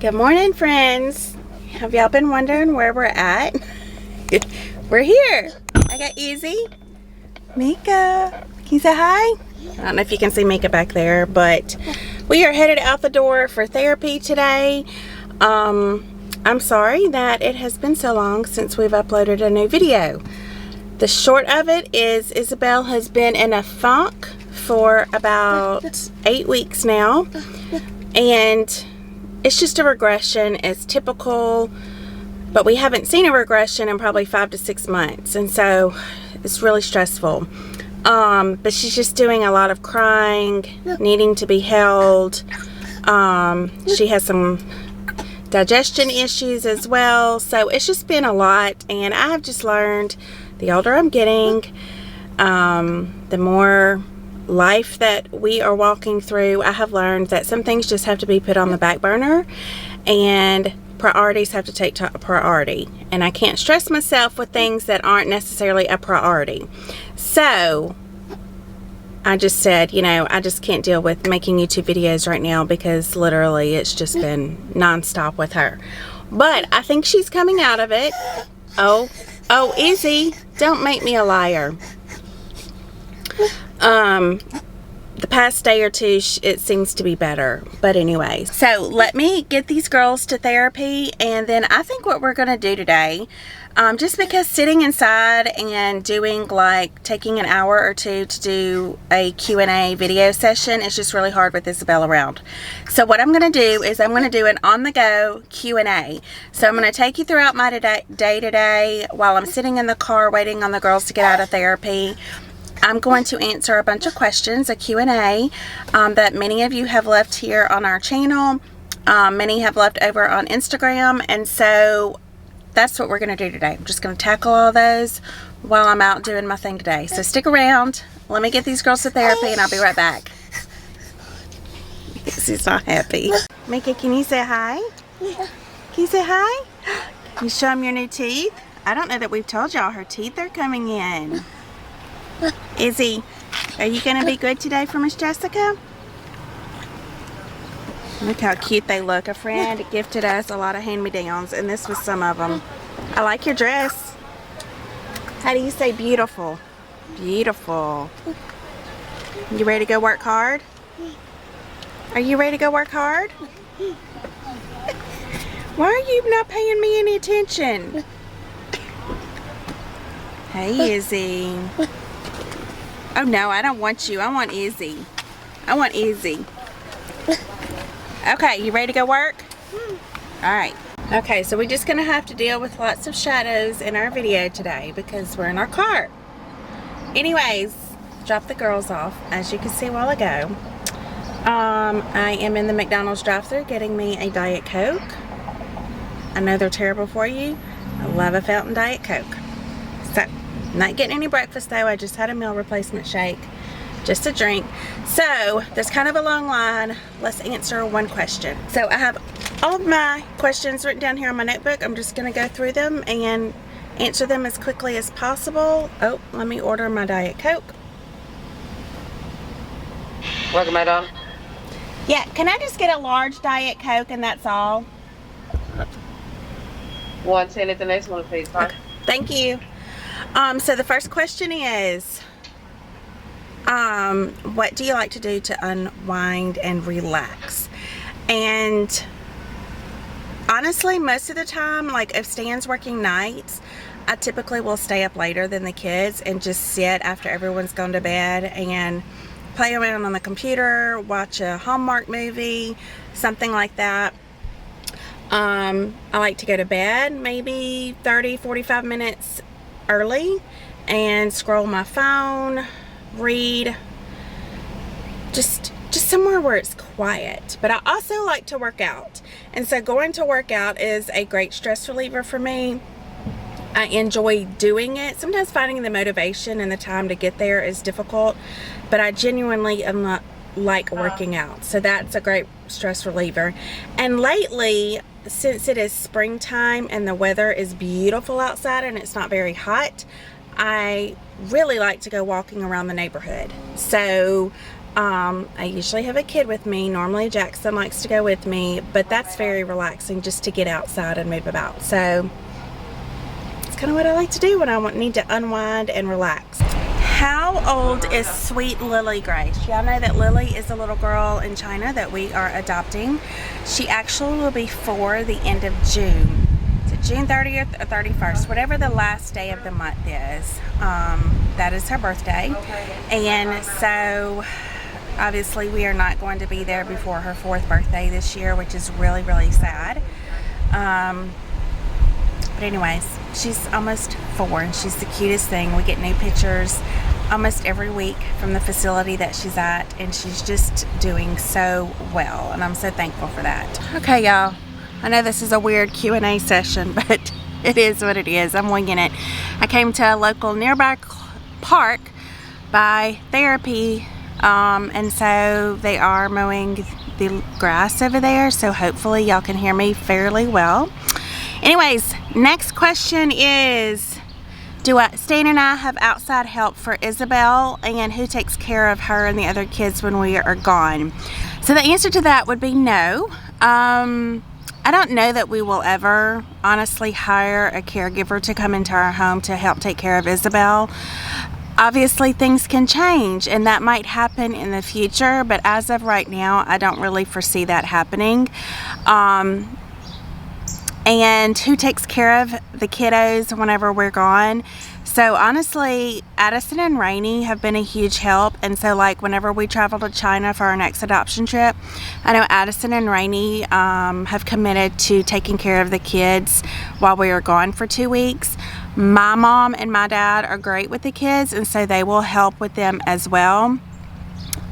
Good morning, friends. Have y'all been wondering where we're at? We're here. I got Izzy, Mika. Can you say hi? I don't know if you can see Mika back there, but we are headed out the door for therapy today. I'm sorry that it has been so long since we've uploaded a new video. The short of it is Isabel has been in a funk for about 8 weeks now, and it's just a regression. It's typical, but we haven't seen a regression in probably 5 to 6 months, and so it's really stressful. But she's just doing a lot of crying, needing to be held. She has some digestion issues as well, so it's just been a lot. And I have just learned, the older I'm getting, the more life that we are walking through, I have learned that some things just have to be put on the back burner and priorities have to take priority, and I can't stress myself with things that aren't necessarily a priority. So I just said, you know, I just can't deal with making YouTube videos right now because literally it's just been non-stop with her. But I think she's coming out of it. Oh, Izzy, don't make me a liar. The past day or two, it seems to be better. But anyway, so let me get these girls to therapy, and then I think what we're going to do today, just because sitting inside and doing, like, taking an hour or two to do a Q&A video session is just really hard with Isabel around. So what I'm going to do is I'm going to do an on-the-go Q&A. So I'm going to take you throughout my day today while I'm sitting in the car waiting on the girls to get out of therapy. I'm going to answer a bunch of questions, a Q&A, that many of you have left here on our channel. Many have left over on Instagram, and so that's what we're going to do today. I'm just going to tackle all those while I'm out doing my thing today. So stick around. Let me get these girls to therapy, and I'll be right back. She's not happy. Mika, can you say hi? Can you say hi? Can you show them your new teeth? I don't know that we've told y'all her teeth are coming in. Izzy, are you going to be good today for Miss Jessica? Look how cute they look. A friend gifted us a lot of hand-me-downs, and this was some of them. I like your dress. How do you say beautiful? Beautiful. You ready to go work hard? Are you ready to go work hard? Why are you not paying me any attention? Hey, Izzy. Oh no, I don't want you. I want Izzy. I want Izzy. Okay, you ready to go work? Alright. Okay, so we're just going to have to deal with lots of shadows in our video today because we're in our car. Anyways, drop the girls off, as you can see a while ago. I am in the McDonald's drive-thru getting me a Diet Coke. I know they're terrible for you. I love a fountain Diet Coke. So, not getting any breakfast though. I just had a meal replacement shake. Just a drink. So, there's kind of a long line. Let's answer one question. So, I have all of my questions written down here on my notebook. I'm just going to go through them and answer them as quickly as possible. Oh, let me order my Diet Coke. Welcome, madam. Yeah, can I just get a large Diet Coke and that's all? 110 at the next one, please. Huh? Okay. Thank you. So the first question is, what do you like to do to unwind and relax? And honestly, most of the time, like if Stan's working nights, I typically will stay up later than the kids and just sit after everyone's gone to bed and play around on the computer, watch a Hallmark movie, something like that. I like to go to bed maybe 30-45 minutes early and scroll my phone, read, just somewhere where it's quiet. But I also like to work out, and so going to work out is a great stress reliever for me. I enjoy doing it. Sometimes finding the motivation and the time to get there is difficult, but I genuinely am not like working out, so that's a great stress reliever. And lately, since it is springtime and the weather is beautiful outside and it's not very hot, I really like to go walking around the neighborhood. So I usually have a kid with me. Normally Jackson likes to go with me, but that's very relaxing just to get outside and move about. So it's kind of what I like to do when I need to unwind and relax. How old is sweet Lily Grace? Y'all know that Lily is a little girl in China that we are adopting. She actually will be 4 the end of June. June 30th or 31st, whatever the last day of the month is. That is her birthday. And so obviously we are not going to be there before her 4th birthday this year, which is really, really sad. But anyways, she's almost 4 and she's the cutest thing. We get new pictures almost every week from the facility that she's at, and she's just doing so well, and I'm so thankful for that. Okay, y'all. I know this is a weird Q&A session, but it is what it is. I'm winging it. I came to a local nearby park by therapy, and so they are mowing the grass over there, so hopefully y'all can hear me fairly well. Anyways, next question is, do Stan and I have outside help for Isabel, and who takes care of her and the other kids when we are gone? So the answer to that would be no. I don't know that we will ever honestly hire a caregiver to come into our home to help take care of Isabel. Obviously things can change and that might happen in the future, but as of right now I don't really foresee that happening. And who takes care of the kiddos whenever we're gone? So honestly, Addison and Rainey have been a huge help, and so like whenever we travel to China for our next adoption trip, I know Addison and Rainey have committed to taking care of the kids while we are gone for 2 weeks. My mom and my dad are great with the kids, and so they will help with them as well.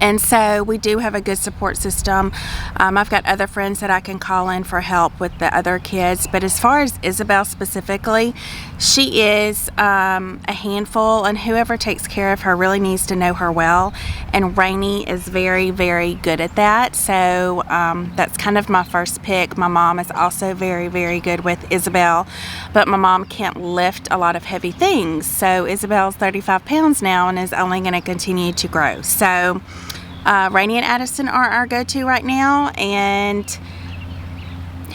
And so we do have a good support system. I've got other friends that I can call in for help with the other kids. But as far as Isabel specifically, she is a handful, and whoever takes care of her really needs to know her well. And Rainey is very, very good at that. So that's kind of my first pick. My mom is also very, very good with Isabel, but my mom can't lift a lot of heavy things. So Isabel's 35 pounds now and is only going to continue to grow. So Rainey and Addison are our go-to right now, and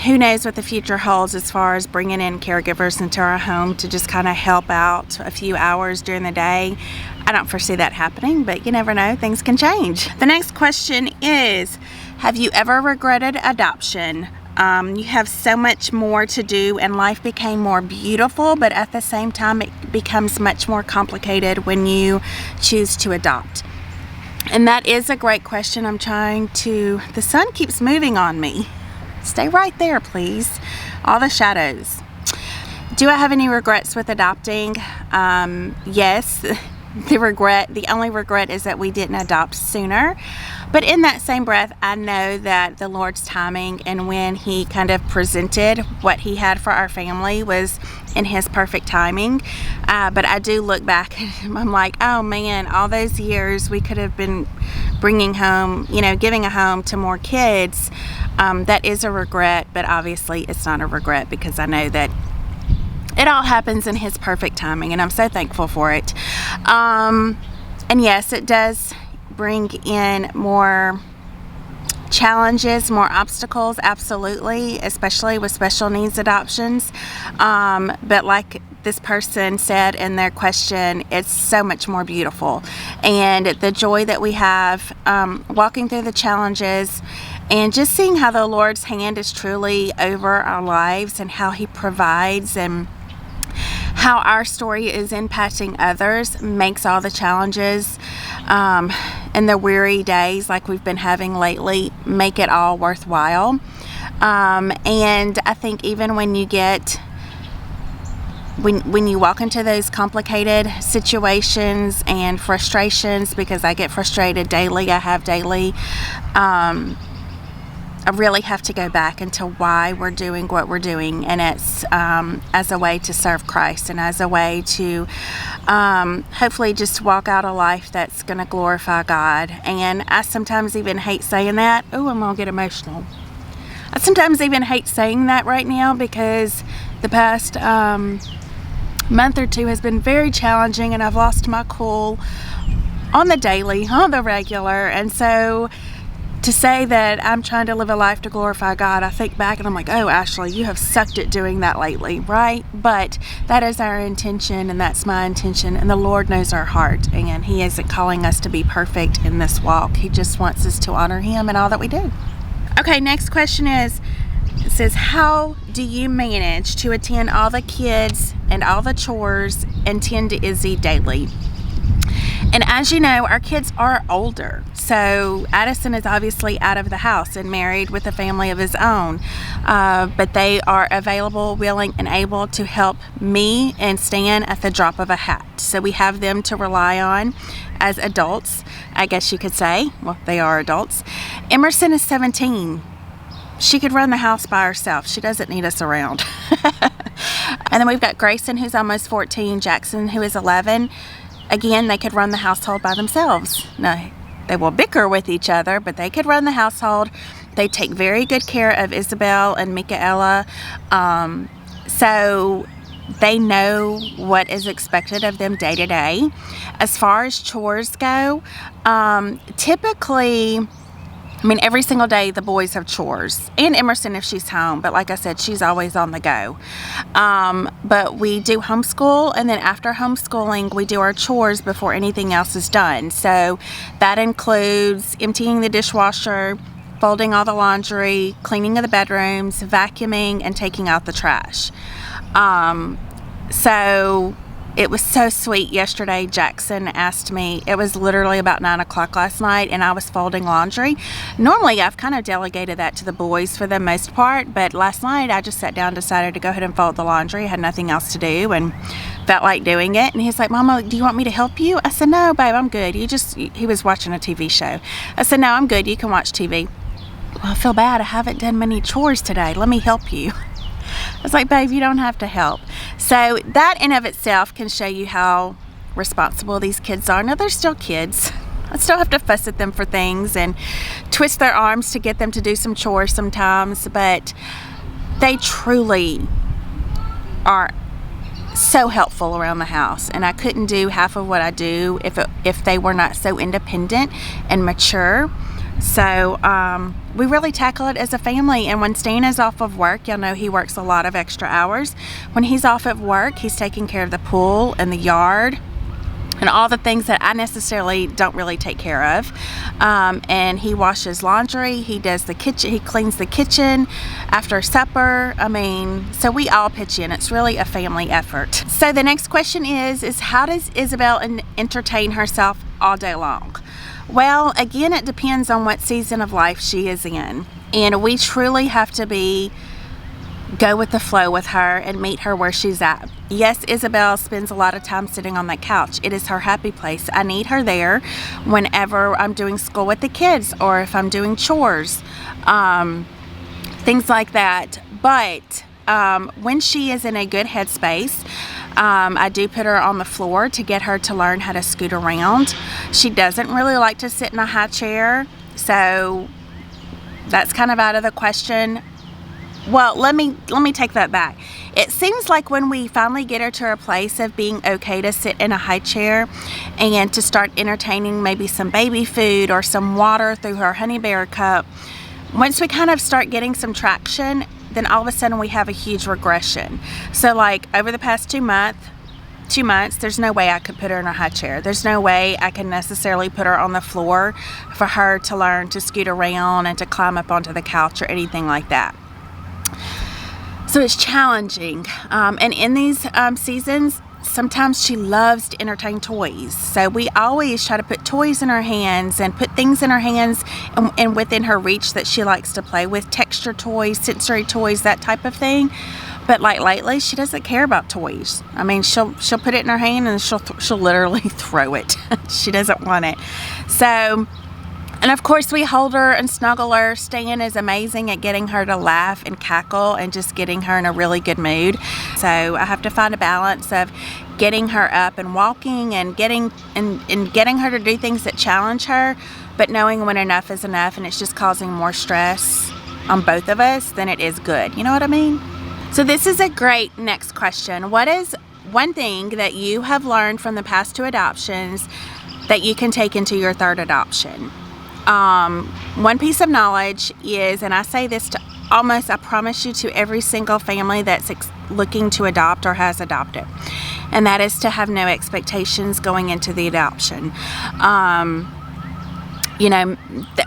who knows what the future holds as far as bringing in caregivers into our home to just kind of help out a few hours during the day. I don't foresee that happening, but you never know, things can change. The next question is, have you ever regretted adoption? You have so much more to do and life became more beautiful, but at the same time it becomes much more complicated when you choose to adopt. And that is a great question. The sun keeps moving on me. Stay right there, please. All the shadows. Do I have any regrets with adopting? Yes. The only regret is that we didn't adopt sooner. But in that same breath, I know that the Lord's timing and when He kind of presented what He had for our family was in His perfect timing. But I do look back and I'm like, oh man, all those years we could have been bringing home, giving a home to more kids. That is a regret, but obviously it's not a regret because I know that it all happens in His perfect timing, and I'm so thankful for it. And yes, it does bring in more challenges, more obstacles, absolutely, especially with special needs adoptions. But like this person said in their question, it's so much more beautiful. And the joy that we have walking through the challenges and just seeing how the Lord's hand is truly over our lives and how He provides and how our story is impacting others makes all the challenges and the weary days like we've been having lately make it all worthwhile. And I think even when you walk into those complicated situations and frustrations, because I get frustrated daily, I have daily, I really have to go back into why we're doing what we're doing, and it's as a way to serve Christ and as a way to hopefully just walk out a life that's going to glorify God. And I sometimes even hate saying that. Oh, I'm going to get emotional. I sometimes even hate saying that right now because the past month or two has been very challenging and I've lost my cool. on the daily, on the regular. And so to say that I'm trying to live a life to glorify God, I think back and I'm like, oh, Ashley, you have sucked at doing that lately, right? But that is our intention, and that's my intention, and the Lord knows our heart, and He isn't calling us to be perfect in this walk. He just wants us to honor Him in all that we do. Okay, next question is, it says, how do you manage to attend all the kids and all the chores and tend to Izzy daily? And as you know, our kids are older. So Addison is obviously out of the house and married with a family of his own. But they are available, willing, and able to help me and Stan at the drop of a hat. So we have them to rely on as adults, I guess you could say. Well, they are adults. Emerson is 17. She could run the house by herself. She doesn't need us around. And then we've got Grayson, who's almost 14, Jackson, who is 11. Again, they could run the household by themselves. No, they will bicker with each other, but they could run the household. They take very good care of Isabel and Mika. So they know what is expected of them day to day. As far as chores go, typically, every single day the boys have chores, and Emerson if she's home, but like I said, she's always on the go. But we do homeschool, and then after homeschooling, we do our chores before anything else is done. So that includes emptying the dishwasher, folding all the laundry, cleaning of the bedrooms, vacuuming, and taking out the trash. So it was so sweet yesterday. Jackson asked me, it was literally about 9 o'clock last night, and I was folding laundry. Normally I've kind of delegated that to the boys for the most part, but last night I just sat down and decided to go ahead and fold the laundry. I had nothing else to do and felt like doing it. And he's like, Mama, do you want me to help you? I said, no, babe, I'm good. He was watching a TV show. I said, no, I'm good. You can watch TV. Well, I feel bad. I haven't done many chores today. Let me help you. I was like, babe, you don't have to help. So that in of itself can show you how responsible these kids are. Now, they're still kids. I still have to fuss at them for things and twist their arms to get them to do some chores sometimes, but they truly are so helpful around the house, and I couldn't do half of what I do if they were not so independent and mature. So we really tackle it as a family. And when Stan is off of work, y'all know he works a lot of extra hours. When he's off at work, he's taking care of the pool and the yard and all the things that I necessarily don't really take care of. And he washes laundry, he does the kitchen, he cleans the kitchen after supper. So we all pitch in. It's really a family effort. So the next question is how does Isabel entertain herself all day long? Well, again, it depends on what season of life she is in. And we truly have to go with the flow with her and meet her where she's at. Yes, Isabel spends a lot of time sitting on that couch. It is her happy place. I need her there whenever I'm doing school with the kids or if I'm doing chores, things like that. But when she is in a good headspace, I do put her on the floor to get her to learn how to scoot around. She doesn't really like to sit in a high chair, so that's kind of out of the question. Well, let me take that back. It seems like when we finally get her to a place of being okay to sit in a high chair and to start entertaining maybe some baby food or some water through her honey bear cup, once we kind of start getting some traction, then all of a sudden we have a huge regression. So like over the past 2 months, there's no way I could put her in a high chair. There's no way I can necessarily put her on the floor for her to learn to scoot around and to climb up onto the couch or anything like that. So it's challenging. And in these seasons, sometimes she loves to entertain toys. So we always try to put toys in her hands and put things in her hands and within her reach that she likes to play with, texture toys, sensory toys, that type of thing. But like lately, she doesn't care about toys. She'll put it in her hand and she'll literally throw it. She doesn't want it. So, and of course we hold her and snuggle her. Stan is amazing at getting her to laugh and cackle and just getting her in a really good mood. So I have to find a balance of getting her up and walking and getting her to do things that challenge her, but knowing when enough is enough and it's just causing more stress on both of us, then it is good. You know what I mean? So this is a great next question. What is one thing that you have learned from the past 2 adoptions that you can take into your third adoption. One piece of knowledge is, and I say this to almost, I promise you, to every single family that's looking to adopt or has adopted, and that is to have no expectations going into the adoption. You know,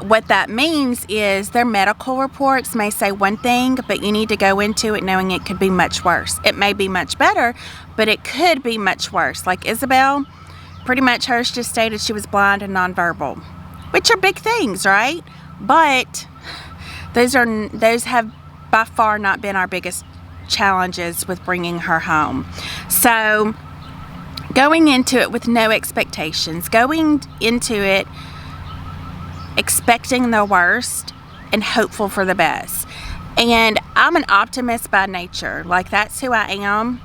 what that means is their medical reports may say one thing, but you need to go into it knowing it could be much worse. It may be much better, but it could be much worse. Like Isabel, pretty much hers just stated she was blind and nonverbal, which are big things, right? But those have by far not been our biggest challenges with bringing her home. So going into it with no expectations, going into it expecting the worst and hopeful for the best. And I'm an optimist by nature. Like, that's who I am.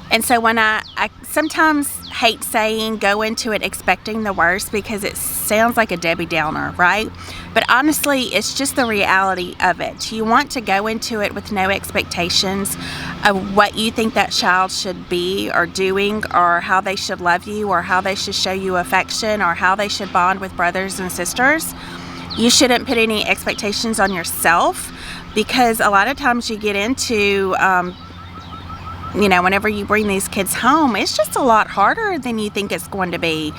And so when I sometimes hate saying go into it expecting the worst, because it sounds like a Debbie Downer, right? But honestly, it's just the reality of it. You want to go into it with no expectations of what you think that child should be or doing, or how they should love you, or how they should show you affection, or how they should bond with brothers and sisters. You shouldn't put any expectations on yourself, because a lot of times you get into you know, whenever you bring these kids home, it's just a lot harder than you think it's going to be,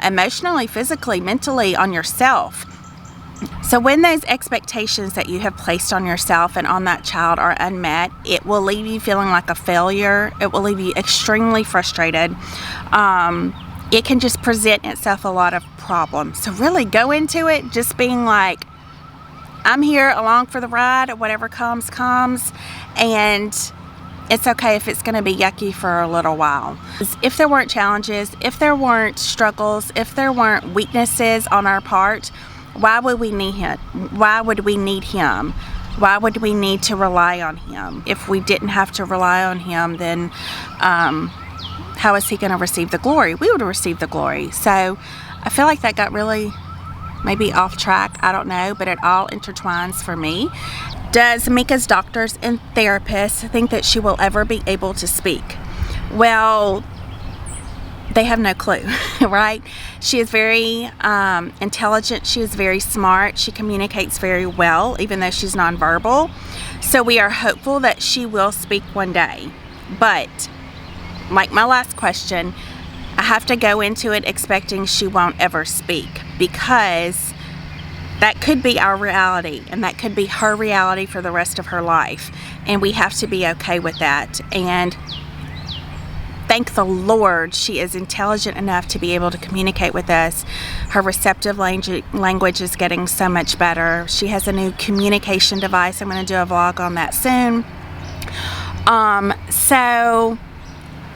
emotionally, physically, mentally, on yourself. So when those expectations that you have placed on yourself and on that child are unmet, it will leave you feeling like a failure. It will leave you extremely frustrated. It can just present itself a lot of problems. So really go into it just being like, I'm here along for the ride. Whatever comes, and it's okay if it's going to be yucky for a little while. If there weren't challenges, if there weren't struggles, if there weren't weaknesses on our part, why would we need him? Why would we need him? Why would we need to rely on him? If we didn't have to rely on him, then how is he going to receive the glory? We would receive the glory. So I feel like that got really maybe off track. I don't know, but it all intertwines for me. Does Mika's doctors and therapists think that she will ever be able to speak? Well, they have no clue, right? She is very intelligent. She is very smart. She communicates very well, even though she's nonverbal. So we are hopeful that she will speak one day. But like my last question, I have to go into it expecting she won't ever speak, because that could be our reality, and that could be her reality for the rest of her life. And we have to be okay with that. And thank the Lord she is intelligent enough to be able to communicate with us. Her receptive language is getting so much better. She has a new communication device. I'm going to do a vlog on that soon. So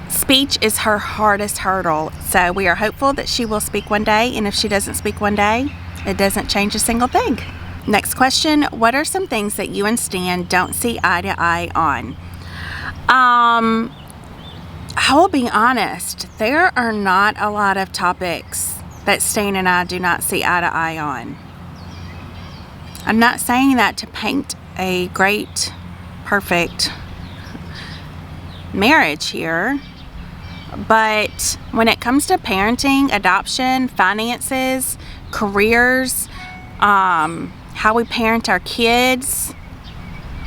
speech is her hardest hurdle. So we are hopeful that she will speak one day. And if she doesn't speak one day, it doesn't change a single thing. Next question. What are some things that you and Stan don't see eye to eye on? I will be honest. There are not a lot of topics that Stan and I do not see eye to eye on. I'm not saying that to paint a great, perfect marriage here. But when it comes to parenting, adoption, finances, careers, how we parent our kids,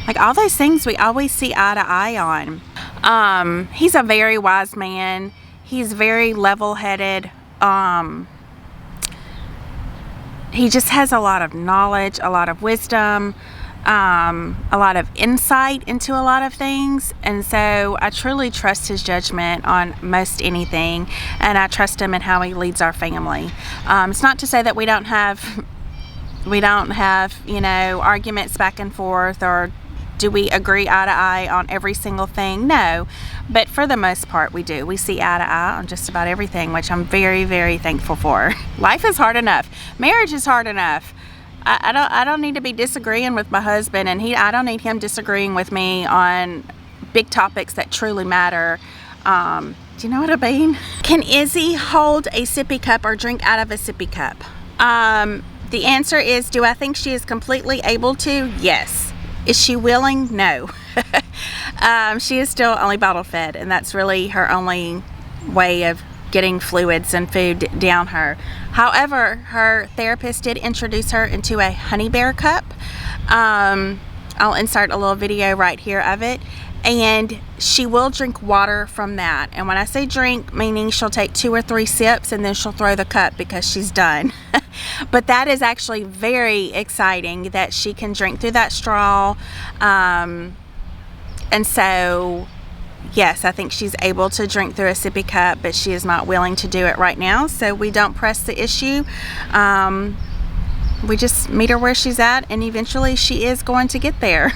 like all those things we always see eye to eye on. He's a very wise man. He's very level-headed. He just has a lot of knowledge, a lot of wisdom, a lot of insight into a lot of things. And so I truly trust his judgment on most anything, and I trust him in how he leads our family. It's not to say that we don't have, you know, arguments back and forth, or do we agree eye to eye on every single thing? No, but for the most part we do. We see eye to eye on just about everything, which I'm very, very thankful for. Life is hard enough. Marriage is hard enough. I don't need to be disagreeing with my husband, and I don't need him disagreeing with me on big topics that truly matter. Do you know what I mean? Can Izzy hold a sippy cup or drink out of a sippy cup? The answer is, do I think she is completely able to? Yes. Is she willing? No. She is still only bottle fed, and that's really her only way of getting fluids and food down her. However, her therapist did introduce her into a honey bear cup. I'll insert a little video right here of it. And she will drink water from that. And when I say drink, meaning she'll take 2 or 3 sips and then she'll throw the cup because she's done. But that is actually very exciting that she can drink through that straw. And so, yes, I think she's able to drink through a sippy cup, but she is not willing to do it right now. So we don't press the issue. We just meet her where she's at, and eventually she is going to get there.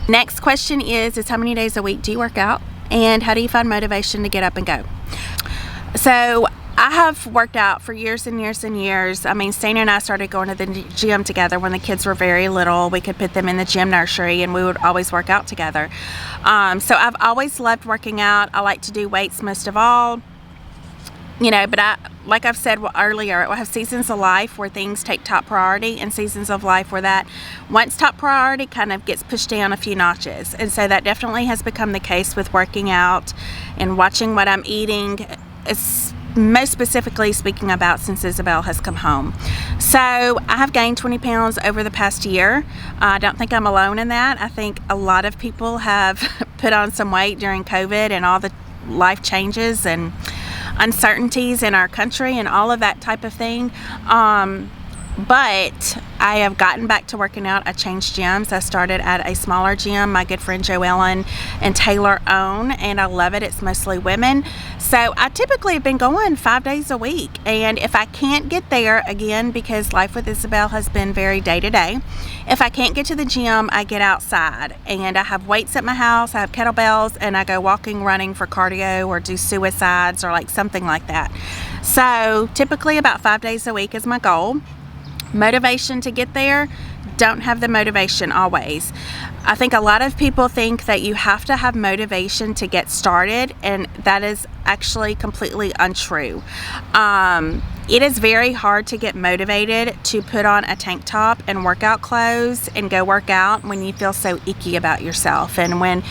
Next question is how many days a week do you work out, and how do you find motivation to get up and go? So I have worked out for years and years and years. I mean, Stan and I started going to the gym together when the kids were very little. We could put them in the gym nursery and we would always work out together. So I've always loved working out. I like to do weights most of all. You know, but like I've said earlier, I have seasons of life where things take top priority, and seasons of life where that once top priority kind of gets pushed down a few notches. And so that definitely has become the case with working out and watching what I'm eating, most specifically speaking about since Isabel has come home. So I have gained 20 pounds over the past year. I don't think I'm alone in that. I think a lot of people have put on some weight during COVID and all the life changes and uncertainties in our country and all of that type of thing. But I have gotten back to working out. I changed gyms. I started at a smaller gym my good friend Joellen and Taylor own, and I love it. It's mostly women. So I typically have been going 5 days a week. And if I can't get there, again, because life with Isabel has been very day to day, if I can't get to the gym, I get outside. And I have weights at my house. I have kettlebells, and I go walking, running for cardio, or do suicides or like something like that. So typically about 5 days a week is my goal. Motivation to get there, don't have the motivation always. I think a lot of people think that you have to have motivation to get started, and that is actually completely untrue. It is very hard to get motivated to put on a tank top and workout clothes and go work out when you feel so icky about yourself. And when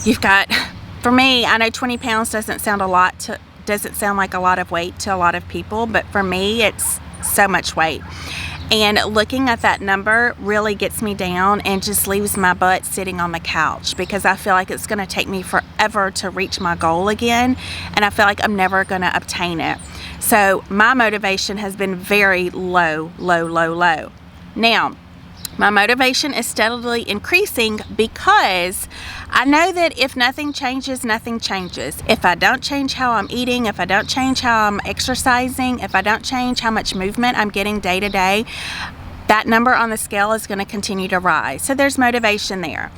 you've got, for me, I know 20 pounds doesn't sound like a lot of weight to a lot of people, but for me it's so much weight. And looking at that number really gets me down and just leaves my butt sitting on the couch, because I feel like it's going to take me forever to reach my goal again, and I feel like I'm never going to obtain it. So my motivation has been very low. Now, my motivation is steadily increasing because I know that if nothing changes, nothing changes. If I don't change how I'm eating, if I don't change how I'm exercising, if I don't change how much movement I'm getting day to day, that number on the scale is going to continue to rise. So there's motivation there.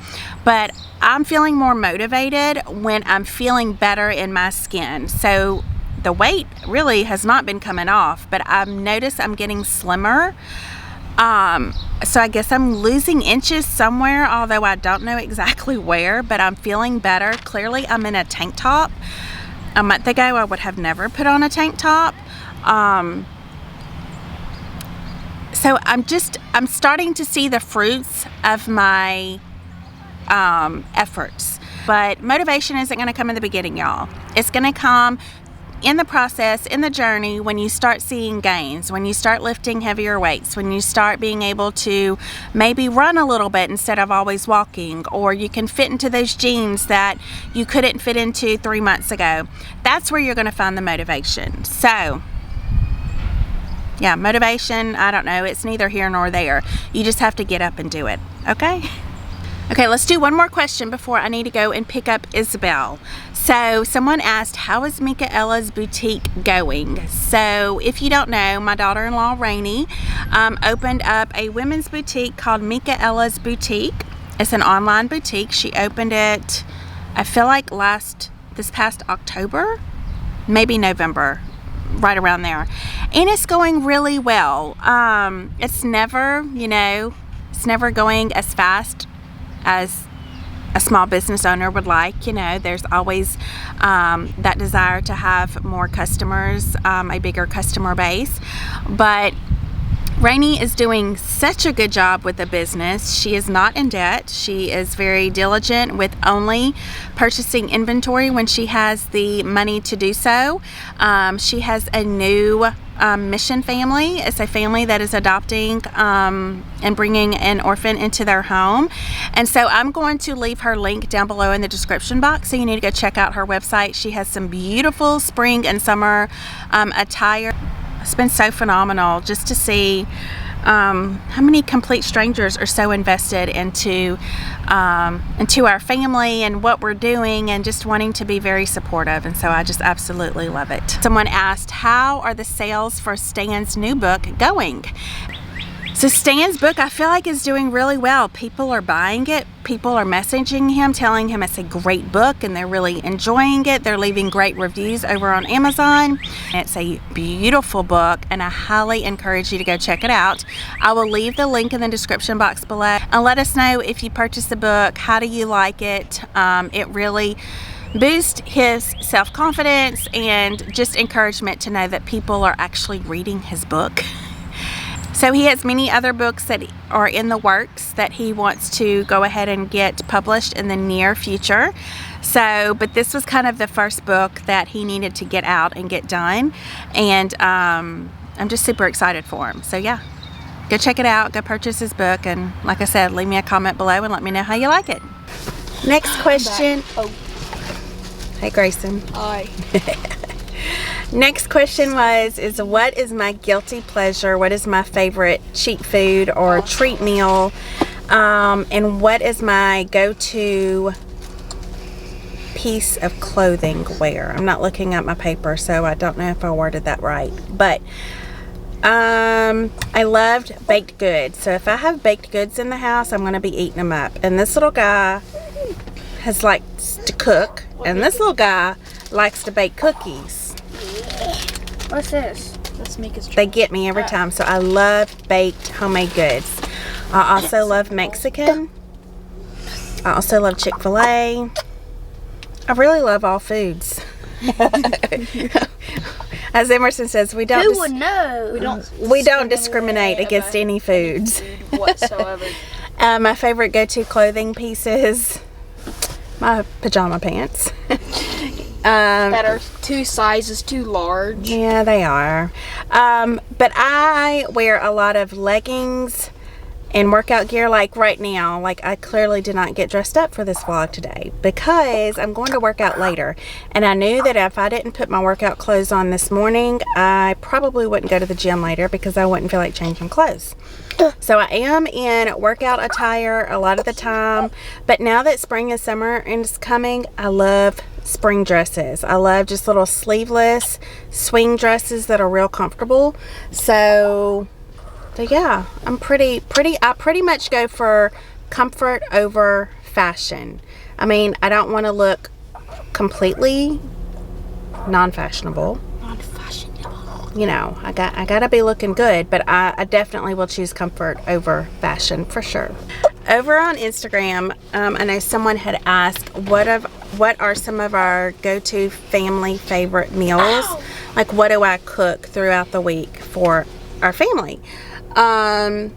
But I'm feeling more motivated when I'm feeling better in my skin. So the weight really has not been coming off, but I've noticed I'm getting slimmer. So I guess I'm losing inches somewhere, although I don't know exactly where, but I'm feeling better. Clearly I'm in a tank top. A month ago I would have never put on a tank top. So I'm starting to see the fruits of my efforts. But motivation isn't going to come in the beginning, y'all. It's going to come in the process, in the journey, when you start seeing gains, when you start lifting heavier weights, when you start being able to maybe run a little bit instead of always walking, or you can fit into those jeans that you couldn't fit into 3 months ago. That's where you're going to find the motivation. So yeah, motivation, I don't know, it's neither here nor there. You just have to get up and do it. Okay, let's do one more question before I need to go and pick up Isabel. So someone asked, how is Michaela's boutique going? So if you don't know, my daughter-in-law Rainey opened up a women's boutique called Michaela's Boutique. It's an online boutique. She opened it, I feel like this past October, maybe November, right around there. And it's going really well. It's never going as fast as a small business owner would like. There's always that desire to have more customers, a bigger customer base, but Rainey is doing such a good job with the business. She is not in debt. She is very diligent with only purchasing inventory when she has the money to do so. She has a new mission family. It's a family that is adopting and bringing an orphan into their home. And so I'm going to leave her link down below in the description box, so you need to go check out her website. She has some beautiful spring and summer attire. It's been so phenomenal just to see how many complete strangers are so invested into our family and what we're doing, and just wanting to be very supportive. And so I just absolutely love it. Someone asked, how are the sales for Stan's new book going? So Stan's book, I feel like, is doing really well. People are buying it. People are messaging him, telling him it's a great book, and they're really enjoying it. They're leaving great reviews over on Amazon. It's a beautiful book, and I highly encourage you to go check it out. I will leave the link in the description box below, and let us know if you purchased the book. How do you like it? It really boosts his self-confidence and just encouragement to know that people are actually reading his book. So he has many other books that are in the works that he wants to go ahead and get published in the near future. So, but this was kind of the first book that he needed to get out and get done. And I'm just super excited for him. So yeah, go check it out, go purchase his book. And like I said, leave me a comment below and let me know how you like it. Next question. Oh. Hey Grayson. Hi. Next question is what is my guilty pleasure? What is my favorite cheat food or treat meal? And what is my go-to piece of clothing wear? I'm not looking at my paper, so I don't know if I worded that right. But I loved baked goods. So if I have baked goods in the house, I'm going to be eating them up. And this little guy likes to cook, and this little guy likes to bake cookies. What's this? That's Mika's They get me every time. So I love baked homemade goods. I also love Mexican. I also love Chick-fil-A. I really love all foods. As Emerson says, we don't. Who would know? We don't discriminate against any foods. Whatsoever. My favorite go-to clothing pieces, my pajama pants. That are 2 sizes too large. Yeah, they are. But I wear a lot of leggings and workout gear. Like right now, like I clearly did not get dressed up for this vlog today because I'm going to work out later. And I knew that if I didn't put my workout clothes on this morning, I probably wouldn't go to the gym later because I wouldn't feel like changing clothes. So I am in workout attire a lot of the time. But now that spring and summer is coming, I love spring dresses. I love just little sleeveless swing dresses that are real comfortable. So yeah, I pretty much go for comfort over fashion. I mean, I don't want to look completely non-fashionable. You know, I gotta be looking good, but I definitely will choose comfort over fashion for sure. Over on Instagram, I know someone had asked what are some of our go-to family favorite meals? Like, what do I cook throughout the week for our family? And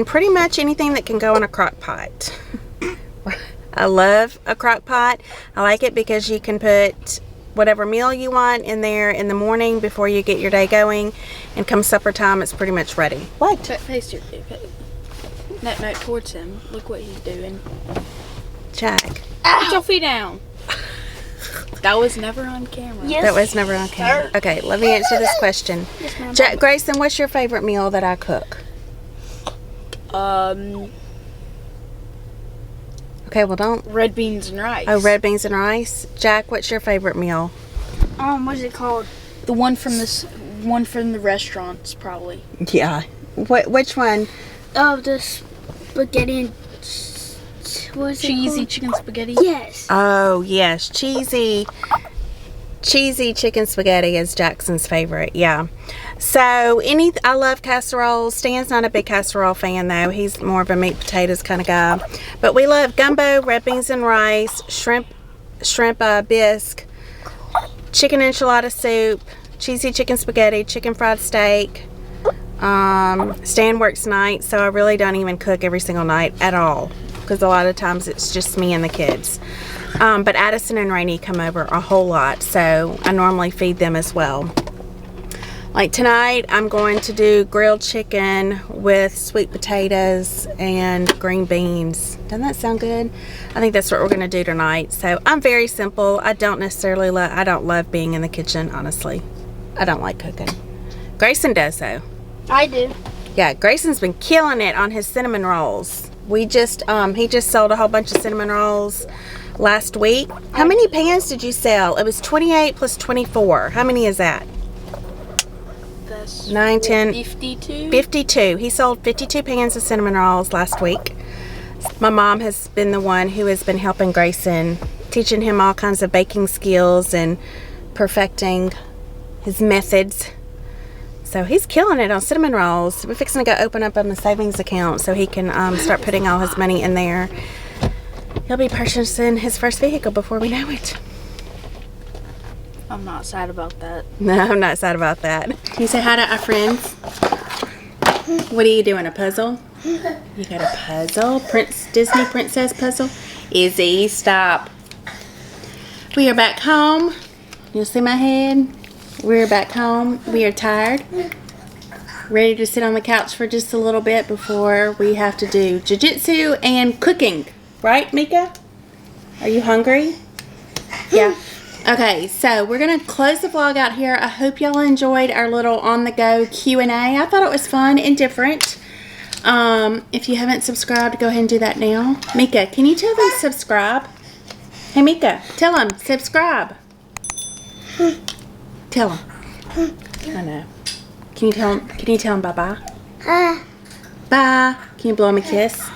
pretty much anything that can go in a crock pot. I love a crock pot. I like it because you can put whatever meal you want in there in the morning before you get your day going, and come supper time, it's pretty much ready. What? Face your no, towards him. Look what he's doing. Jack. Put your feet down. That was never on camera. Yes. That was never on camera. Okay, let me answer this question. Yes, Jack, Grayson, what's your favorite meal that I cook? Okay, well don't. Red beans and rice. Oh, red beans and rice. Jack, what's your favorite meal? What is it called? The one from the restaurants, probably. Yeah. Which one? The spaghetti and what's cheesy chicken spaghetti. Yes. Oh yes, cheesy chicken spaghetti is Jackson's favorite. Yeah. So I love casseroles. Stan's not a big casserole fan though. He's more of a meat potatoes kind of guy. But we love gumbo, red beans and rice, shrimp bisque, chicken enchilada soup, cheesy chicken spaghetti, chicken fried steak, Stan works night, so I really don't even cook every single night at all, because a lot of times it's just me and the kids. But Addison and Rainey come over a whole lot, so I normally feed them as well. Like tonight, I'm going to do grilled chicken with sweet potatoes and green beans. Doesn't that sound good? I think that's what we're going to do tonight. So I'm very simple. I don't necessarily I don't love being in the kitchen, honestly. I don't like cooking. Grayson does though. I do. Yeah, Grayson's been killing it on his cinnamon rolls. We just, he just sold a whole bunch of cinnamon rolls last week. How many pans did you sell? It was 28 plus 24. How many is that? That's 9, 10, 52. 52. He sold 52 pans of cinnamon rolls last week. My mom has been the one who has been helping Grayson, teaching him all kinds of baking skills and perfecting his methods. So he's killing it on cinnamon rolls. We're fixing to go open up him a savings account so he can start putting all his money in there. He'll be purchasing his first vehicle before we know it. I'm not sad about that. No, I'm not sad about that. Can you say hi to our friends? What are you doing, a puzzle? You got a puzzle? Disney princess puzzle? Izzy, stop. We are back home. You'll see my head? We're back home. We are tired. Ready to sit on the couch for just a little bit before we have to do jiu-jitsu and cooking. Right, Mika? Are you hungry? Yeah. Okay, so we're going to close the vlog out here. I hope y'all enjoyed our little on-the-go Q&A. I thought it was fun and different. If you haven't subscribed, go ahead and do that now. Mika, can you tell them subscribe? Hey, Mika, tell them subscribe. Tell them. I know. Can you tell them bye-bye? Bye. Can you blow them a kiss?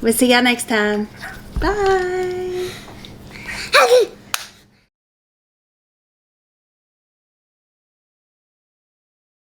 We'll see y'all next time. Bye.